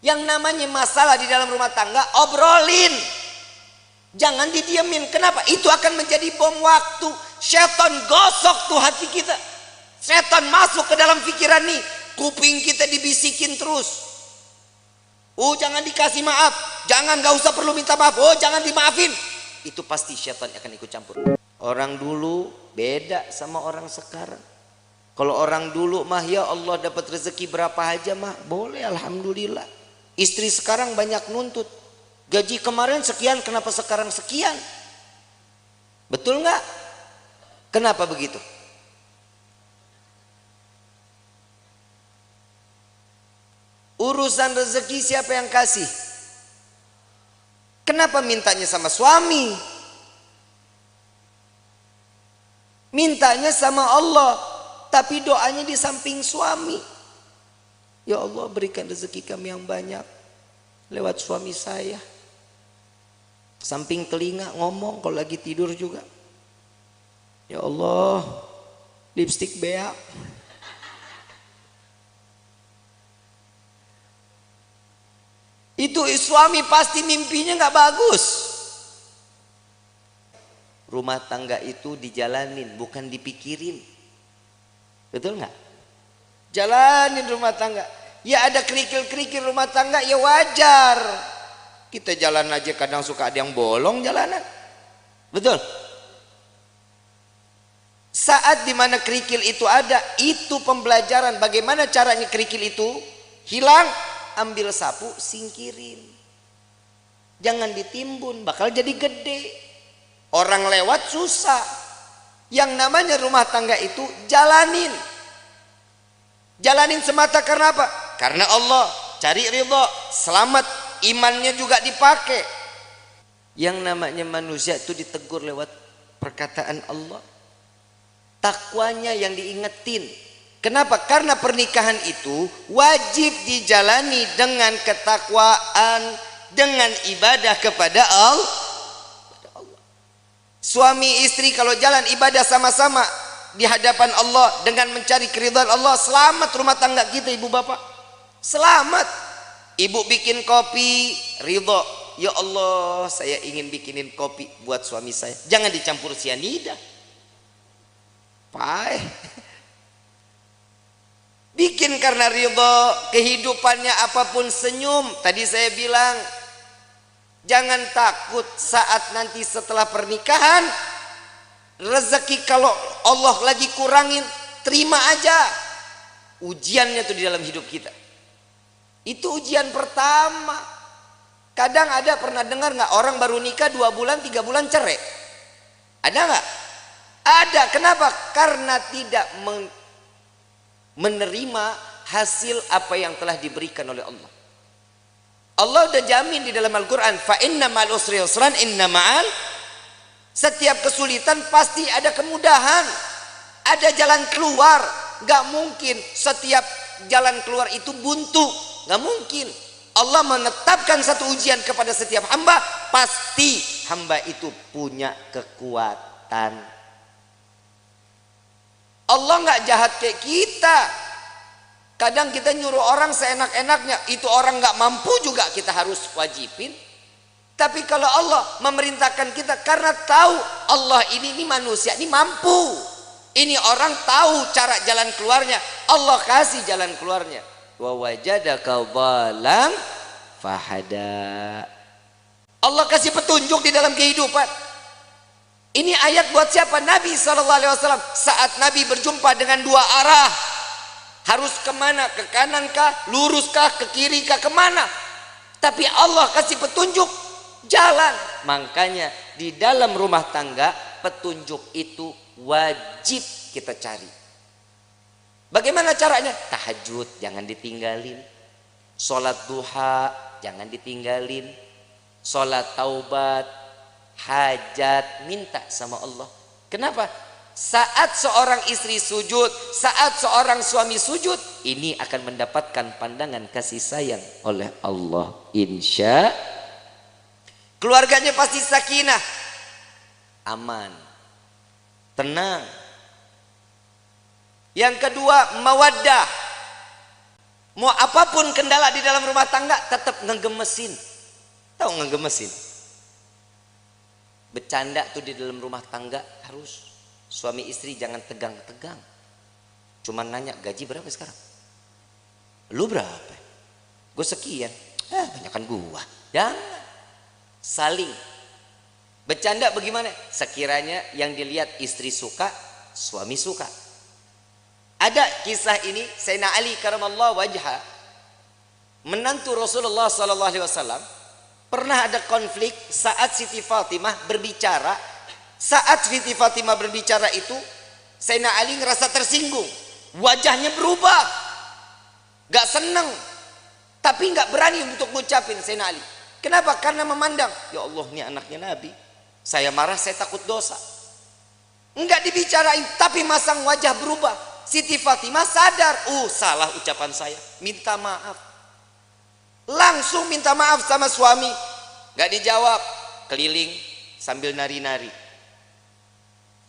Yang namanya masalah di dalam rumah tangga, obrolin. Jangan didiemin. Kenapa? Itu akan menjadi bom waktu. Setan gosok tuh hati kita. Setan masuk ke dalam pikiran nih. Kuping kita dibisikin terus. Oh, jangan dikasih maaf. Jangan, gak usah perlu minta maaf. Oh, jangan dimaafin. Itu pasti setan akan ikut campur. Orang dulu beda sama orang sekarang. Kalau orang dulu mah ya Allah dapat rezeki berapa aja mah boleh, alhamdulillah. Istri sekarang banyak nuntut. Gaji kemarin sekian, kenapa sekarang sekian? Betul nggak? Kenapa begitu? Urusan rezeki siapa yang kasih? Kenapa mintanya sama suami? Mintanya sama Allah, tapi doanya di samping suami. Ya Allah, berikan rezeki kami yang banyak lewat suami saya. Samping telinga ngomong kalau lagi tidur juga. Ya Allah, lipstik beak. Itu suami pasti mimpinya nggak bagus. Rumah tangga itu dijalanin, bukan dipikirin. Betul nggak? Jalanin rumah tangga. Ya ada kerikil-kerikil rumah tangga, ya wajar. Kita jalan aja kadang suka ada yang bolong jalanan. Betul? Saat dimana kerikil itu ada, itu pembelajaran bagaimana caranya kerikil itu hilang. Ambil sapu, singkirin. Jangan ditimbun, bakal jadi gede. Orang lewat susah. Yang namanya rumah tangga itu jalanin. Jalanin semata karena apa? Karena Allah. Cari ridho, selamat, imannya juga dipakai. Yang namanya manusia itu ditegur lewat perkataan Allah. Takwanya yang diingetin. Kenapa? Karena pernikahan itu wajib dijalani dengan ketakwaan, dengan ibadah kepada Allah. Suami istri kalau jalan ibadah sama-sama di hadapan Allah dengan mencari keridhaan Allah, selamat rumah tangga kita, ibu bapak. Selamat. Ibu bikin kopi, ridho. Ya Allah, saya ingin bikinin kopi buat suami saya. Jangan dicampur sianida. Pahit. Bikin karena ridho, kehidupannya apapun senyum. Tadi saya bilang, jangan takut saat nanti setelah pernikahan, rezeki kalau Allah lagi kurangin, terima aja. Ujiannya tuh di dalam hidup kita. Itu ujian pertama. Kadang ada pernah dengar nggak orang baru nikah 2 bulan 3 bulan cerai? Ada nggak? Ada. Kenapa? Karena tidak menerima hasil apa yang telah diberikan oleh Allah. Allah udah jamin di dalam Al-Quran, fa inna ma'al usri yusran, inna ma'al, setiap kesulitan pasti ada kemudahan, ada jalan keluar. Gak mungkin setiap jalan keluar itu buntu, gak mungkin. Allah menetapkan satu ujian kepada setiap hamba, pasti hamba itu punya kekuatan. Allah nggak jahat kayak kita. Kadang kita nyuruh orang seenak-enaknya, itu orang nggak mampu juga kita harus wajibin. Tapi kalau Allah memerintahkan kita karena tahu Allah ini manusia ini mampu, ini orang tahu cara jalan keluarnya, Allah kasih jalan keluarnya. Wa wajadaka dhalam fahada. Allah kasih petunjuk di dalam kehidupan. Ini ayat buat siapa? Nabi SAW. Saat Nabi berjumpa dengan 2 arah, harus kemana? Ke kanan kah? Lurus kah? Ke kiri kah? Kemana? Tapi Allah kasih petunjuk jalan. Makanya di dalam rumah tangga petunjuk itu wajib kita cari. Bagaimana caranya? Tahajud jangan ditinggalin, sholat duha jangan ditinggalin, sholat taubat, hajat, minta sama Allah. Kenapa? Saat seorang istri sujud, saat seorang suami sujud, ini akan mendapatkan pandangan kasih sayang oleh Allah. Insya keluarganya pasti sakinah, aman, tenang. Yang kedua, mawaddah. Mau apapun kendala di dalam rumah tangga tetap ngegemesin. Tahu ngegemesin? Bercanda tuh di dalam rumah tangga harus. Suami istri jangan tegang-tegang. Cuman nanya gaji berapa sekarang? Lu berapa? Gue sekian. Banyakan gua. Jangan. Saling. Bercanda bagaimana? Sekiranya yang dilihat istri suka, suami suka. Ada kisah ini, Sayyidina Ali karamallahu wajha, menantu Rasulullah sallallahu alaihi wasallam, pernah ada konflik saat Siti Fatimah berbicara. Saat Siti Fatimah berbicara itu, Sayyidina Ali ngerasa tersinggung. Wajahnya berubah. Gak seneng. Tapi gak berani untuk ngucapin Sayyidina Ali. Kenapa? Karena memandang, ya Allah ini anaknya Nabi. Saya marah, saya takut dosa. Enggak dibicarain, tapi masang wajah berubah. Siti Fatimah sadar, salah ucapan saya, minta maaf. Langsung minta maaf sama suami. Gak dijawab, keliling sambil nari-nari.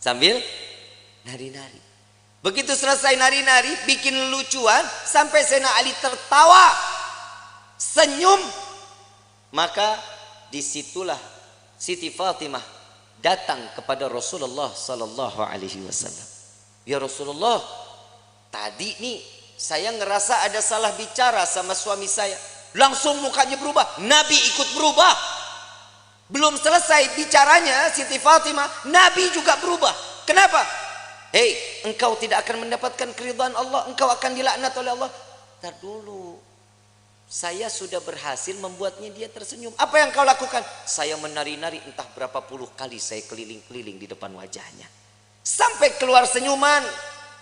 Sambil nari-nari. Begitu selesai nari-nari, bikin lucuan, sampai Sayyidina Ali tertawa, senyum. Maka disitulah Siti Fatimah datang kepada Rasulullah sallallahu alaihi wasallam. Ya Rasulullah, tadi nih saya ngerasa ada salah bicara sama suami saya. Langsung mukanya berubah, Nabi ikut berubah. Belum selesai bicaranya Siti Fatimah, Nabi juga berubah. Kenapa? Hei, engkau tidak akan mendapatkan keridhaan Allah, engkau akan dilaknat oleh Allah. Ntar dulu, saya sudah berhasil membuatnya dia tersenyum. Apa yang kau lakukan? Saya menari-nari entah berapa puluh kali saya keliling-keliling di depan wajahnya. Sampai keluar senyuman.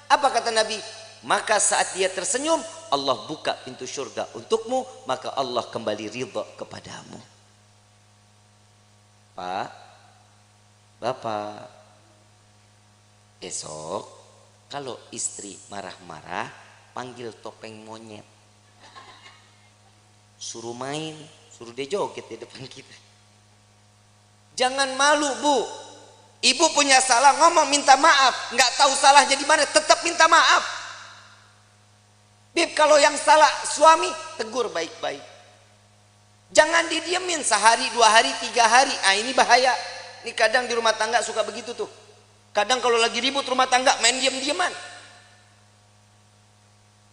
Apa kata Nabi? Maka saat dia tersenyum, Allah buka pintu surga untukmu, maka Allah kembali ridha kepadamu. Pak, Bapak, esok kalau istri marah-marah, panggil topeng monyet. Suruh main, suruh dia joget di depan kita. Jangan malu, Bu. Ibu punya salah, ngomong minta maaf. Nggak tahu salahnya di mana, tetap minta maaf. Bib, kalau yang salah suami, tegur baik-baik. Jangan didiemin sehari, 2 hari, 3 hari. Ini bahaya. Ini kadang di rumah tangga suka begitu tuh. Kadang kalau lagi ribut rumah tangga, main diem-dieman.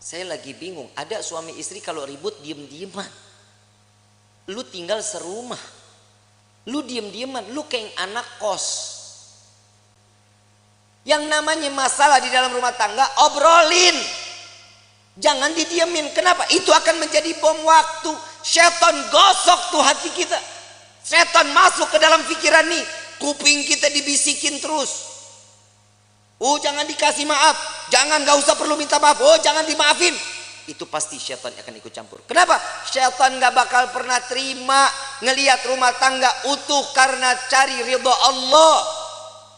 Saya lagi bingung, ada suami istri kalau ribut diem-dieman. Lu tinggal serumah, lu diem-dieman, lu kayak anak kos. Yang namanya masalah di dalam rumah tangga, obrolin. Jangan didiemin. Kenapa? Itu akan menjadi bom waktu. Setan gosok tuh hati kita. Setan masuk ke dalam pikiran nih. Kuping kita dibisikin terus. Jangan dikasih maaf. Jangan, gak usah perlu minta maaf. Jangan dimaafin. Itu pasti syaitan akan ikut campur. Kenapa? Syaitan gak bakal pernah terima ngelihat rumah tangga utuh karena cari ridha Allah.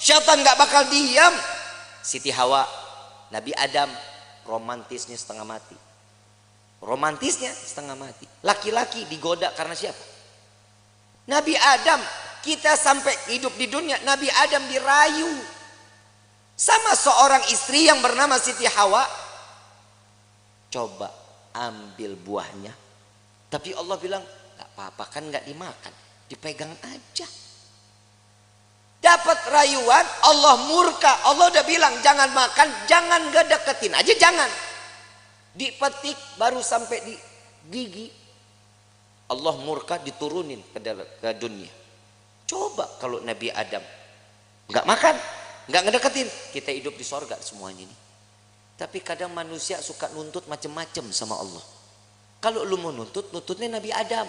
Syaitan gak bakal diam. Siti Hawa, Nabi Adam, romantisnya setengah mati. Romantisnya setengah mati. Laki-laki digoda karena siapa? Nabi Adam. Kita sampai hidup di dunia, Nabi Adam dirayu sama seorang istri yang bernama Siti Hawa. Coba ambil buahnya. Tapi Allah bilang, gak apa-apa, kan gak dimakan, dipegang aja. Dapat rayuan, Allah murka. Allah udah bilang jangan makan, jangan gak deketin aja, jangan. Dipetik baru sampai di gigi, Allah murka, diturunin ke dunia. Coba kalau Nabi Adam gak makan, gak ngedeketin, kita hidup di sorga semuanya ini. Tapi kadang manusia suka nuntut macem-macem sama Allah. Kalau lu mau nuntut, nuntutnya Nabi Adam.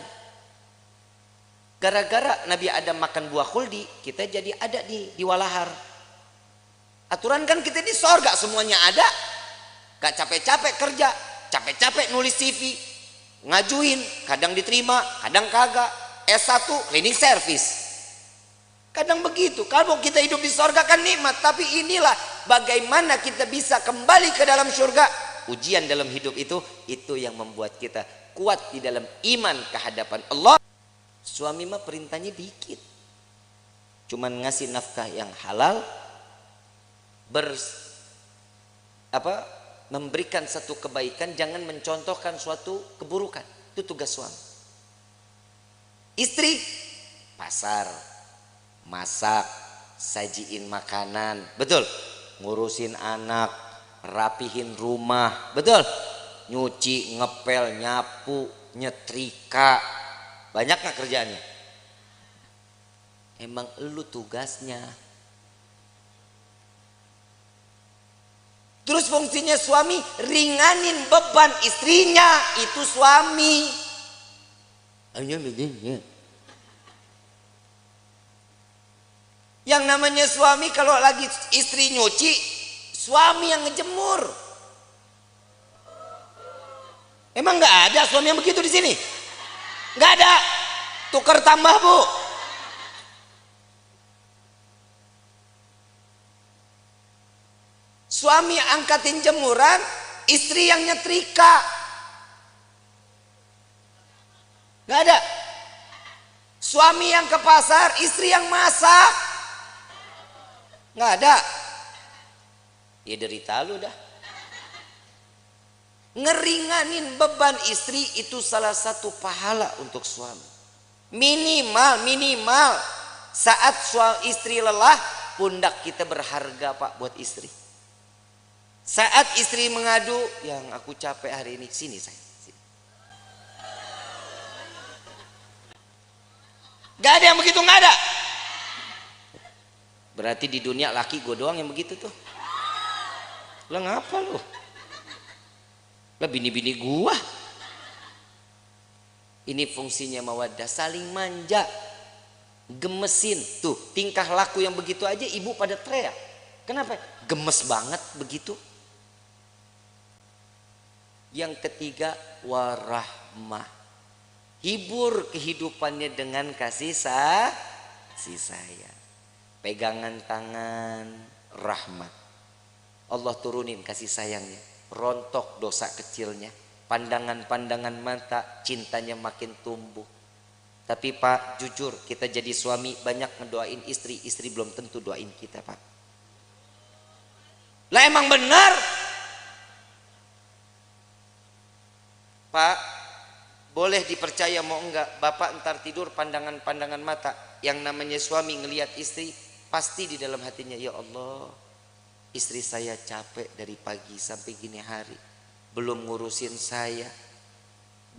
Gara-gara Nabi Adam makan buah khuldi, kita jadi ada di walahar. Aturan kan kita di sorga semuanya ada. Gak capek-capek kerja, capek-capek nulis CV, ngajuin, kadang diterima, kadang kagak. S1 cleaning service. Kadang begitu. Kalau kita hidup di sorga kan nikmat, tapi inilah bagaimana kita bisa kembali ke dalam surga. Ujian dalam hidup itu yang membuat kita kuat di dalam iman kehadapan Allah. Suami mah perintahnya dikit, cuman ngasih nafkah yang halal, memberikan satu kebaikan, jangan mencontohkan suatu keburukan. Itu tugas suami. Istri pasar, masak, sajiin makanan, betul. Ngurusin anak, rapihin rumah, betul. Nyuci, ngepel, nyapu, nyetrika. Banyak gak kerjaannya? Emang elu tugasnya. Terus fungsinya suami ringanin beban istrinya, itu suami. Yang namanya suami kalau lagi istri nyuci, suami yang ngejemur. Emang nggak ada suami yang begitu di sini? Nggak ada. Tukar tambah, Bu. Suami angkatin jemuran, istri yang nyetrika. Nggak ada. Suami yang ke pasar, istri yang masak. Nggak ada. Ya derita lu dah. Ngeringanin beban istri itu salah satu pahala untuk suami. Minimal saat istri lelah, pundak kita berharga, Pak, buat istri. Saat istri mengadu, yang aku capek hari ini, sini saya. Sini. Gak ada yang begitu, gak ada. Berarti di dunia laki gue doang yang begitu tuh. Lah ngapa lu? Lah bini-bini gua. Ini fungsinya mawaddah, saling manja, gemesin. Tuh tingkah laku yang begitu aja ibu pada teriak. Kenapa? Gemes banget begitu. Yang ketiga, warahmah. Hibur kehidupannya dengan kasih sayang. Pegangan tangan, rahmat. Allah turunin kasih sayangnya, rontok dosa kecilnya, pandangan-pandangan mata, cintanya makin tumbuh. Tapi Pak, jujur kita jadi suami banyak ngedoain istri, istri belum tentu doain kita, Pak. Lah emang benar, Pak. Boleh dipercaya mau enggak, Bapak ntar tidur pandangan-pandangan mata, yang namanya suami ngelihat istri, pasti di dalam hatinya, ya Allah, istri saya capek dari pagi sampai gini hari, belum ngurusin saya,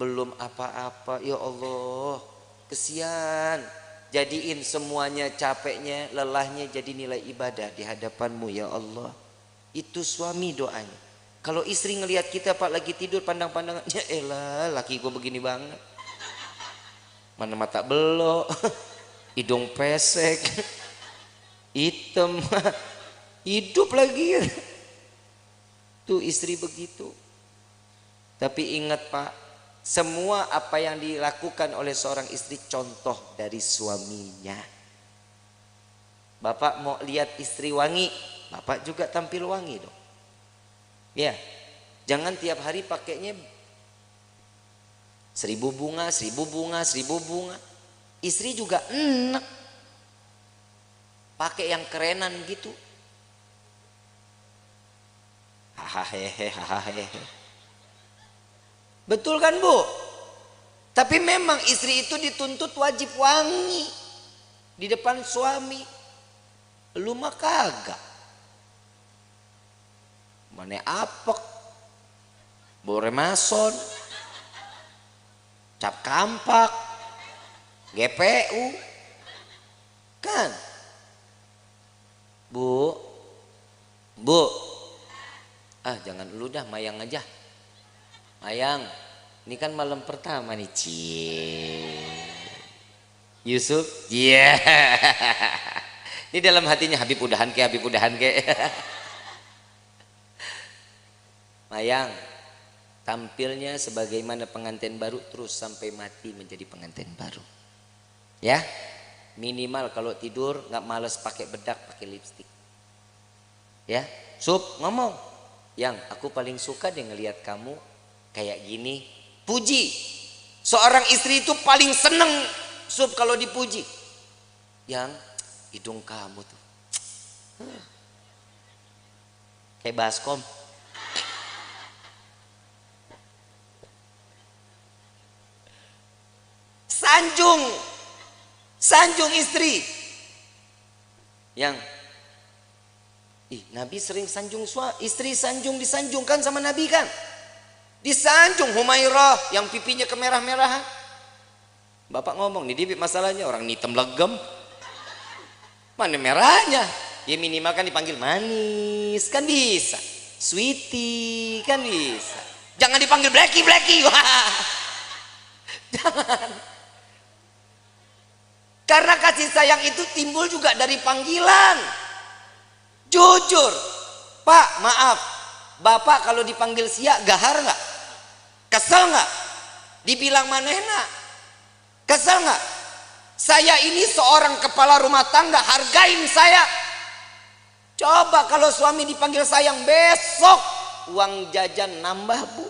belum apa-apa, ya Allah, kesian. Jadiin semuanya capeknya, lelahnya jadi nilai ibadah di hadapan-Mu, ya Allah. Itu suami doanya. Kalau istri ngelihat kita, Pak, lagi tidur pandang-pandangannya, elah laki gue begini banget, mana mata belok, hidung pesek, hitam, hidup lagi. Tuh istri begitu. Tapi ingat, Pak, semua apa yang dilakukan oleh seorang istri contoh dari suaminya. Bapak mau lihat istri wangi, Bapak juga tampil wangi dong. Ya, jangan tiap hari pakainya 1000 bunga, 1000 bunga, 1000 bunga. Istri juga enak pakai yang kerenan gitu. Hahaha. Betul kan, Bu? Tapi memang istri itu dituntut wajib wangi di depan suami. Lu mah kagak. Mana apek, bore mason, cap kampak, GPU, kan? Bu, jangan dulu dah, Mayang aja. Mayang, ini kan malam pertama nih, Yusuf, iya. Ini dalam hatinya, Habib udahan ke. Mayang, tampilnya sebagaimana pengantin baru terus sampai mati menjadi pengantin baru. Ya, minimal kalau tidur nggak males pakai bedak, pakai lipstik. Ya, Sup ngomong, yang aku paling suka deh ngelihat kamu kayak gini. Puji. Seorang istri itu paling seneng, Sup, kalau dipuji. Yang hidung kamu tuh kayak baskom. sanjung istri. Yang Nabi sering sanjung istri, disanjungkan sama Nabi kan. Disanjung Humairah yang pipinya kemerah-merahan. Bapak ngomong, nih Dibit masalahnya orang hitam legem. Mana merahnya? Ya minimal kan dipanggil manis kan bisa. Sweetie kan bisa. Jangan dipanggil Blacky. Wah. Jangan. Karena kasih sayang itu timbul juga dari panggilan. Jujur, Pak, maaf, Bapak kalau dipanggil Sia gahar nggak? Kesel nggak? Dibilang manehna, kesel nggak? Saya ini seorang kepala rumah tangga, hargain saya. Coba kalau suami dipanggil sayang, besok uang jajan nambah, Bu.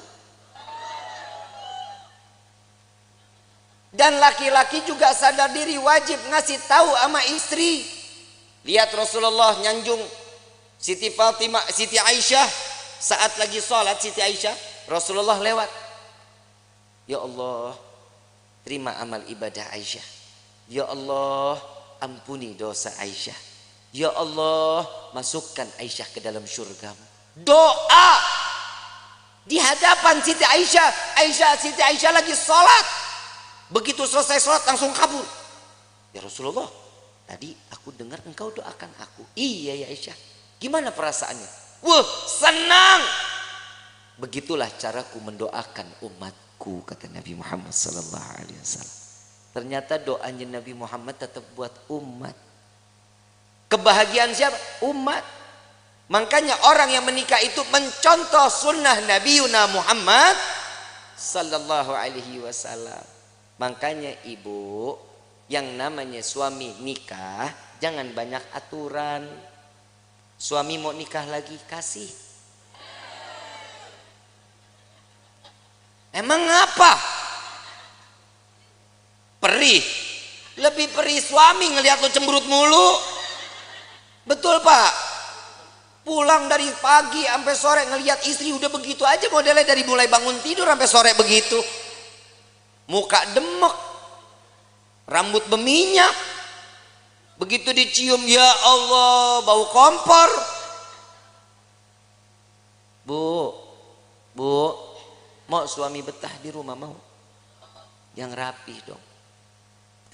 Dan laki-laki juga sadar diri, wajib ngasih tahu sama istri. Lihat Rasulullah nyanjung Siti Fatimah, Siti Aisyah saat lagi sholat. Siti Aisyah, Rasulullah lewat. Ya Allah, terima amal ibadah Aisyah. Ya Allah, ampuni dosa Aisyah. Ya Allah, masukkan Aisyah ke dalam surgamu. Doa di hadapan Siti Aisyah. Siti Aisyah lagi sholat. Begitu selesai sholat langsung kabur. Ya Rasulullah, tadi aku dengar engkau doakan aku. Iya ya Aisyah. Gimana perasaannya? Wah, senang. Begitulah caraku mendoakan umatku, kata Nabi Muhammad SAW. Ternyata doanya Nabi Muhammad tetap buat umat. Kebahagiaan siapa? Umat. Makanya orang yang menikah itu mencontoh sunnah Nabi Muhammad SAW. Makanya ibu, yang namanya suami nikah jangan banyak aturan. Suami mau nikah lagi, kasih. Emang apa? Perih. Lebih perih suami ngelihat lo cemberut mulu. Betul Pak? Pulang dari pagi sampai sore ngelihat istri udah begitu aja modelnya, dari mulai bangun tidur sampai sore begitu. Muka demek, rambut berminyak. Begitu dicium, ya Allah, bau kompor. Bu, mau suami betah di rumah mau? Yang rapi dong.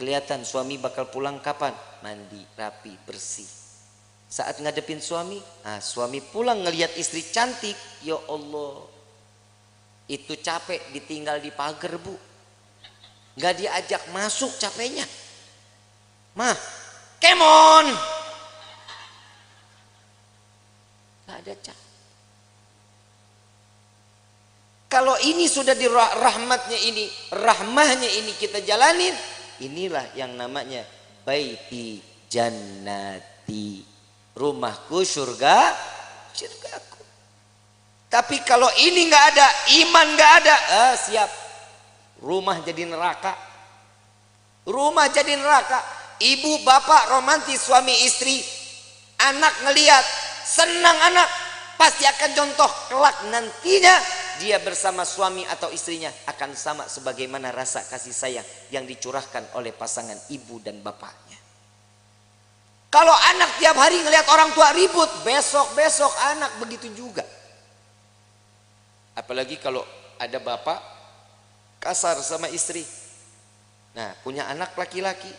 Kelihatan suami bakal pulang kapan? Mandi, rapi, bersih. Saat ngadepin suami, suami pulang ngelihat istri cantik, ya Allah. Itu capek ditinggal di pagar, Bu. Nggak diajak masuk capeknya. Mah, kemon. Gak ada cak. Kalau ini sudah di rahmahnya ini kita jalanin, inilah yang namanya baiti jannati, rumahku surgaku. Tapi kalau ini nggak ada, iman nggak ada, siap, rumah jadi neraka. Rumah jadi neraka. Ibu bapak romantis suami istri, anak ngelihat senang, anak pasti akan contoh kelak nantinya dia bersama suami atau istrinya akan sama sebagaimana rasa kasih sayang yang dicurahkan oleh pasangan ibu dan bapaknya. Kalau anak tiap hari ngelihat orang tua ribut, besok anak begitu juga. Apalagi kalau ada bapak kasar sama istri. Nah, punya anak laki-laki,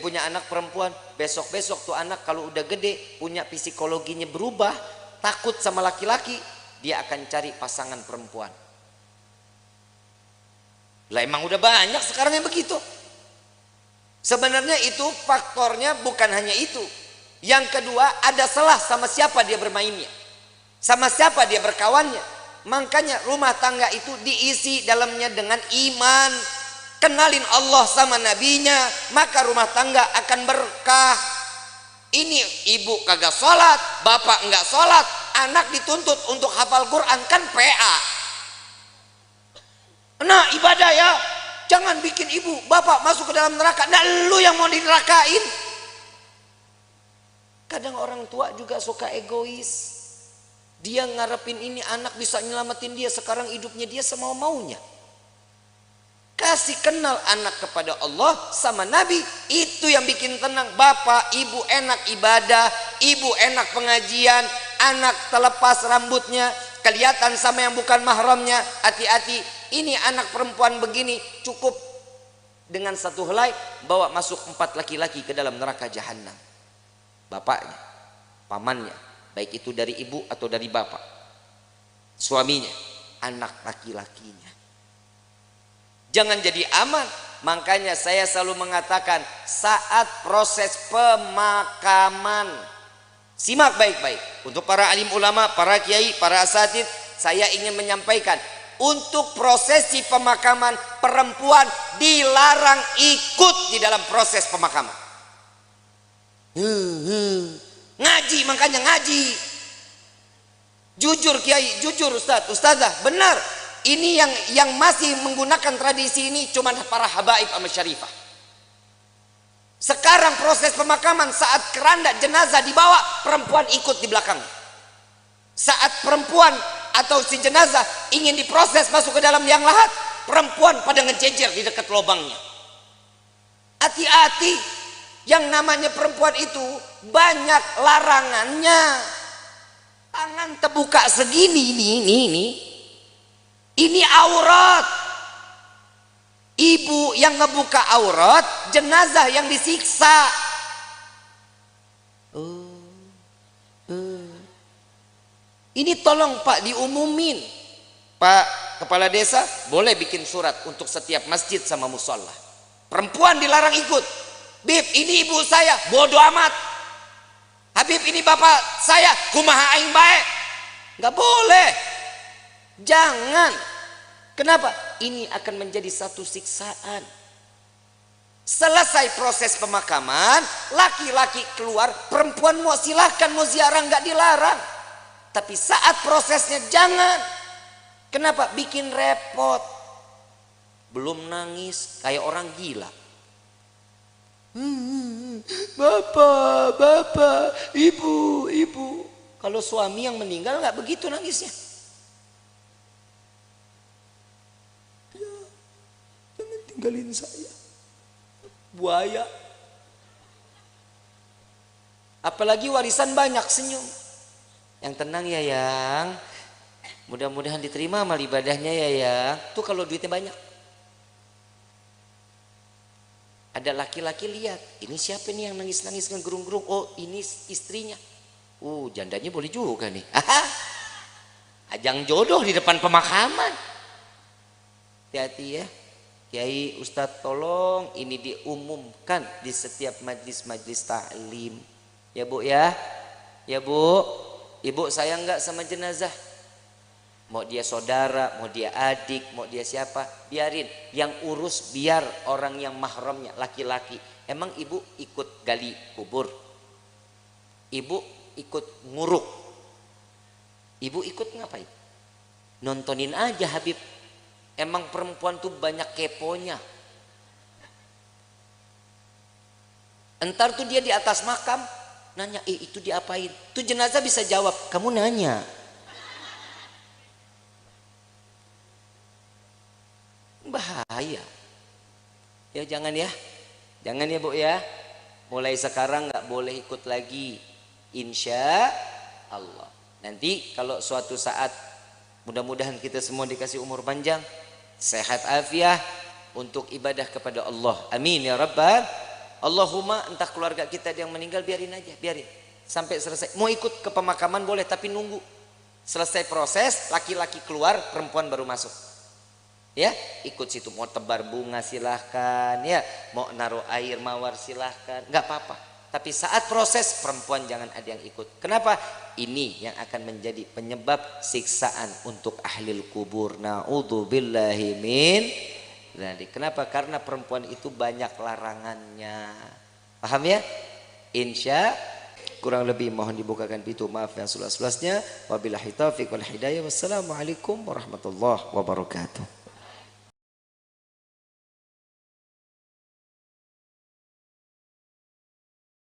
punya anak perempuan, besok tuh anak kalau udah gede punya psikologinya berubah, takut sama laki-laki, dia akan cari pasangan perempuan. Lah emang udah banyak sekarang yang begitu. Sebenarnya itu faktornya bukan hanya itu. Yang kedua, ada salah sama siapa dia bermainnya, sama siapa dia berkawannya. Makanya rumah tangga itu diisi dalamnya dengan iman, kenalin Allah sama nabinya, maka rumah tangga akan berkah. Ini ibu kagak sholat, bapak enggak sholat, anak dituntut untuk hafal Quran, kan PA. Nah ibadah ya, jangan bikin ibu bapak masuk ke dalam neraka. Nah lu yang mau dinerakain. Kadang orang tua juga suka egois. Dia ngarepin ini anak bisa nyelamatin dia, sekarang hidupnya dia semau-maunya. Kasih kenal anak kepada Allah sama Nabi, itu yang bikin tenang. Bapak, ibu enak ibadah, ibu enak pengajian, anak terlepas rambutnya, kelihatan sama yang bukan mahramnya. Hati-hati, ini anak perempuan begini, cukup dengan satu helai bawa masuk 4 laki-laki ke dalam neraka jahanam. Bapaknya, pamannya, baik itu dari ibu atau dari bapak, suaminya, anak laki-lakinya. Jangan jadi aman. Makanya saya selalu mengatakan, saat proses pemakaman, simak baik-baik. Untuk para alim ulama, para kiai, para asatid, saya ingin menyampaikan, untuk prosesi pemakaman, perempuan dilarang ikut di dalam proses pemakaman. Ngaji, makanya ngaji. Jujur kiai, jujur ustadz, ustazah, benar. Ini yang masih menggunakan tradisi ini cuma para habaib sama syarifah. Sekarang proses pemakaman, saat keranda jenazah dibawa, perempuan ikut di belakang. Saat perempuan atau si jenazah ingin diproses masuk ke dalam liang lahat, perempuan pada ngejejer di dekat lubangnya. Hati-hati, yang namanya perempuan itu banyak larangannya. Tangan terbuka segini, ini aurat. Ibu yang ngebuka aurat, jenazah yang disiksa. Ini tolong Pak diumumin. Pak Kepala Desa boleh bikin surat untuk setiap masjid sama musola. Perempuan dilarang ikut. Bib, ini ibu saya, bodoh amat. Habib, ini bapak saya, kumaha aing bae. Nggak boleh. Jangan. Kenapa? Ini akan menjadi satu siksaan. Selesai proses pemakaman, laki-laki keluar, perempuan mau silahkan, mau ziarah, nggak dilarang. Tapi saat prosesnya jangan. Kenapa? Bikin repot. Belum nangis kayak orang gila. Bapak, ibu. Kalau suami yang meninggal nggak begitu nangisnya. Ya, jangan tinggalin saya. Buaya. Apalagi warisan banyak, senyum. Yang tenang ya yang. Mudah-mudahan diterima amal ibadahnya ya yang. Tuh kalau duitnya banyak. Ada laki-laki lihat, ini siapa nih yang nangis-nangis ngegerung-gerung? Oh, ini istrinya. Jandanya boleh juga nih. Ajang jodoh di depan pemakaman. Hati-hati ya. Kiai, Ustadz, tolong ini diumumkan di setiap majlis-majlis ta'lim. Ya Bu ya. Ya Bu. Ibu sayang nggak sama jenazah? Mau dia saudara, mau dia adik, mau dia siapa, biarin. Yang urus biar orang yang mahramnya, laki-laki. Emang ibu ikut gali kubur? Ibu ikut nguruk? Ibu ikut ngapain? Nontonin aja Habib. Emang perempuan tuh banyak keponya. Entar tuh dia di atas makam, nanya, itu diapain? Tuh jenazah bisa jawab, kamu nanya. Bahaya ya. Jangan ya Bu ya. Mulai sekarang nggak boleh ikut lagi, insya Allah. Nanti kalau suatu saat, mudah-mudahan kita semua dikasih umur panjang, sehat afiah untuk ibadah kepada Allah, amin ya rabbal. Allahumma, entah keluarga kita yang meninggal, biarin aja, biarin sampai selesai. Mau ikut ke pemakaman boleh, tapi nunggu selesai proses, laki-laki keluar, perempuan baru masuk. Ya, ikut situ, mau tebar bunga silahkan, ya, mau naruh air mawar silahkan, nggak apa-apa. Tapi saat proses, perempuan jangan ada yang ikut. Kenapa? Ini yang akan menjadi penyebab siksaan untuk ahlil kubur. Na'udzubillahi min dzalik. Kenapa? Karena perempuan itu banyak larangannya. Paham ya? Insya kurang lebih mohon dibukakan pintu maaf yang seluas-luasnya. Wabillahi taufiq wal hidayah. Wassalamualaikum warahmatullahi wabarakatuh.